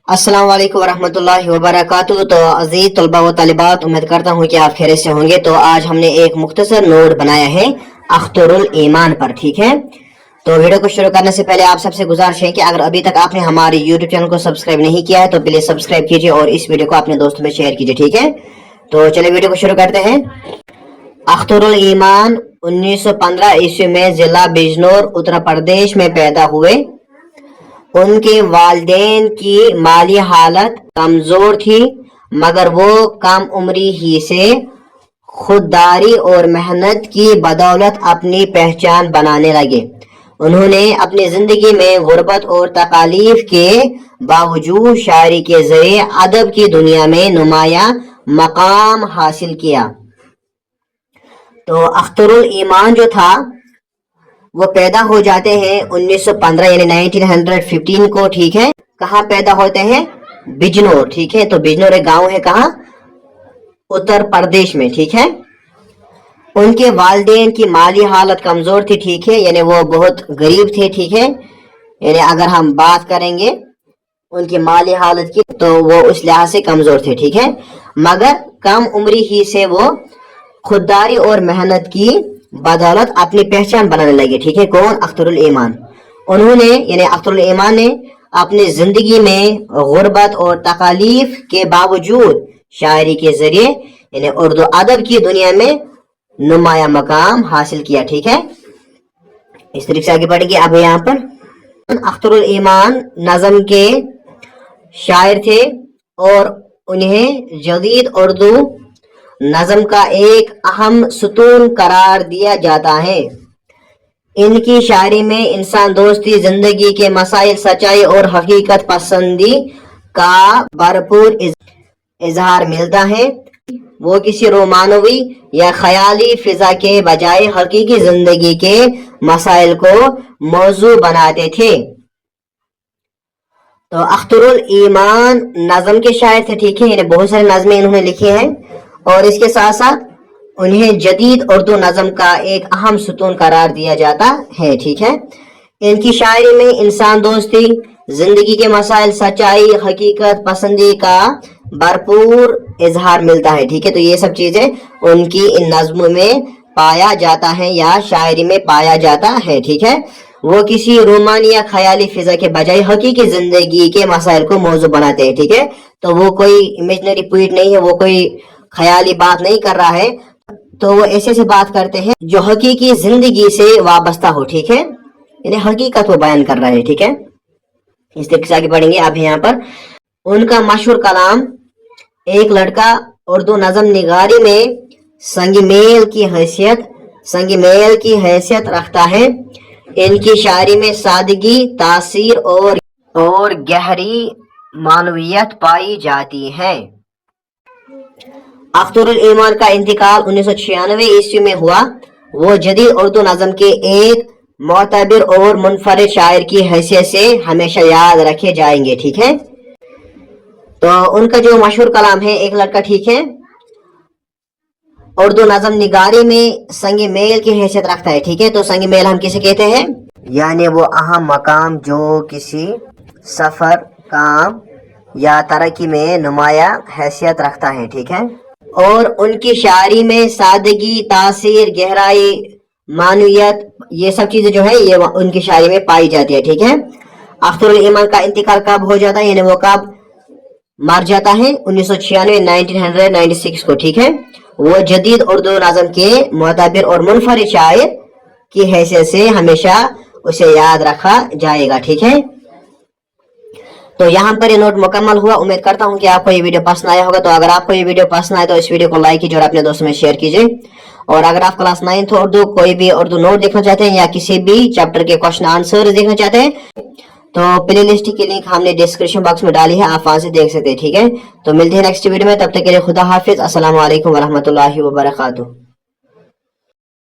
अस्सलाम वालेकुम वरहमतुल्लाहि वबरकातुहू। तो अजीज तलबा व तालिबात, उम्मीद करता हूँ कि आप खैरियत से होंगे। तो आज हमने एक मुख्तसर नोट बनाया है अख्तरुल ईमान पर, ठीक है। तो वीडियो को शुरू करने से पहले आप सबसे गुजारिश है कि अगर अभी तक आपने हमारे यूट्यूब चैनल को सब्सक्राइब नहीं किया है तो प्लीज सब्सक्राइब कीजिए और इस वीडियो को अपने दोस्तों में शेयर कीजिए, ठीक है। तो चलिए वीडियो को शुरू करते हैं। अख्तरुल ईमान 1915 ईस्वी में जिला बिजनौर उत्तर प्रदेश में पैदा हुए। उनके वालिदैन की माली हालत कमजोर थी, मगर वो कम उम्री ही से खुददारी और मेहनत की बदौलत अपनी पहचान बनाने लगे। उन्होंने अपनी जिंदगी में गुर्बत और तकालीफ के बावजूद शायरी के जरिए अदब की दुनिया में नुमाया मकाम हासिल किया। तो अख्तरुल ईमान जो था वो पैदा हो जाते हैं 1915 यानी 1915 को, ठीक है। कहाँ पैदा होते हैं? बिजनौर, ठीक है। तो बिजनौर एक गांव है, कहाँ? उत्तर प्रदेश में, ठीक है। उनके वालिदैन की माली हालत कमजोर थी, ठीक है, यानी वो बहुत गरीब थे, ठीक है। यानी अगर हम बात करेंगे उनकी माली हालत की तो वो उस लिहाज से कमजोर थे, ठीक है। मगर कम उम्री ही से वो खुददारी और मेहनत की बदौलत अपनी पहचान बनाने लगे, ठीक है। कौन? अख्तरुल ईमान। उन्होंने यानी अख्तरुल ईमान ने अपनी जिंदगी में गुर्बत और तकालीफ के बावजूद शायरी के जरिए यानी उर्दू अदब की दुनिया में नुमाया मकाम हासिल किया, ठीक है। इस तरीके से आगे बढ़ेंगे। अब यहाँ पर अख्तरुल ईमान नज़म के शायर थे और उन्हें जदीद उर्दू नज़म का एक अहम सुतून करार दिया जाता है। इनकी शायरी में इंसान दोस्ती, जिंदगी के मसाइल, सच्चाई और हकीकत पसंदी का भरपूर इजहार मिलता है। वो किसी रोमानवी या ख्याली फिजा के बजाय हकीकी जिंदगी के मसाइल को मौजू बनाते थे। तो अख्तरुल ईमान नज़म के शायर थे, ठीक है, यानी बहुत सारे नज़में इन्होंने लिखी हैं और इसके साथ साथ उन्हें जदीद उर्दू नज़म का एक अहम सुतून करार दिया जाता है, ठीक है। इनकी शायरी में इंसान दोस्ती, जिंदगी के मसाइल, सच्चाई, हकीकत पसंदी का भरपूर इजहार मिलता है, ठीक है। तो ये सब चीजें उनकी इन नज़मों में पाया जाता है या शायरी में पाया जाता है, ठीक है। वो किसी रोमानी या ख्याली फिजा के बजाय हकीकी जिंदगी के मसाइल को मौजू बनाते हैं, ठीक है। तो वो कोई इमेजिनरी पोएट नहीं है, वो कोई ख्याली बात नहीं कर रहा है, तो वो ऐसे से बात करते हैं जो हकीकी जिंदगी से वाबस्ता हो, ठीक है, यानी हकीकत वो बयान कर रहा है, ठीक है। इस तरीके से आगे बढ़ेंगे। अब यहाँ पर उनका मशहूर कलाम एक लड़का उर्दू नज़म निगारी में संगमेल की हैसियत रखता है। इनकी शायरी में सादगी, तासीर और गहरी मानवियत पाई जाती है। अख्तरुल ईमान का इंतकाल 1996 ईस्वी में हुआ। वो जदीद उर्दू नज़म के एक मोतबर और मुनफरिद शायर की हैसियत से हमेशा याद रखे जाएंगे, ठीक है। तो उनका जो मशहूर कलाम है एक लड़का, ठीक है, उर्दू नज़म निगारी में संग मेल की हैसियत रखता है, ठीक है। तो संग मेल हम किसे कहते हैं? यानी वो अहम मकाम जो किसी सफर, काम या तरक्की में नुमाया हैसियत रखता है, ठीक है। और उनकी शायरी में सादगी, तासीर, गहराई, मानवियत, ये सब चीजें जो है ये उनकी शायरी में पाई जाती है, ठीक है। अख्तरुल ईमान का इंतकाल कब हो जाता है, यानी वो कब मर जाता है? 1996 को, ठीक है। वो जदीद उर्दू नज़म के मोतबर और मुनफरिद शायर की हैसियत से हमेशा उसे याद रखा जाएगा, ठीक है। तो यहाँ पर ये नोट मुकम्मल हुआ। उम्मीद करता हूँ कि आपको ये वीडियो पसंद आया होगा। तो अगर आपको ये वीडियो पसंद आए तो इस वीडियो को लाइक कीजिए और अपने दोस्तों में शेयर कीजिए। और अगर आप क्लास 9th उर्दू कोई भी उर्दू नोट देखना चाहते हैं या किसी भी चैप्टर के क्वेश्चन आंसर देखना चाहते हैं तो प्ले लिस्ट की लिंक हमने डिस्क्रिप्शन बॉक्स में डाली है, आप वहां से देख सकते हैं, ठीक है। तो मिलते हैं नेक्स्ट वीडियो में, तब तक के लिए खुदा हाफिज। अस्सलाम वालेकुम वरहमतुल्लाहि वबरकातुहू।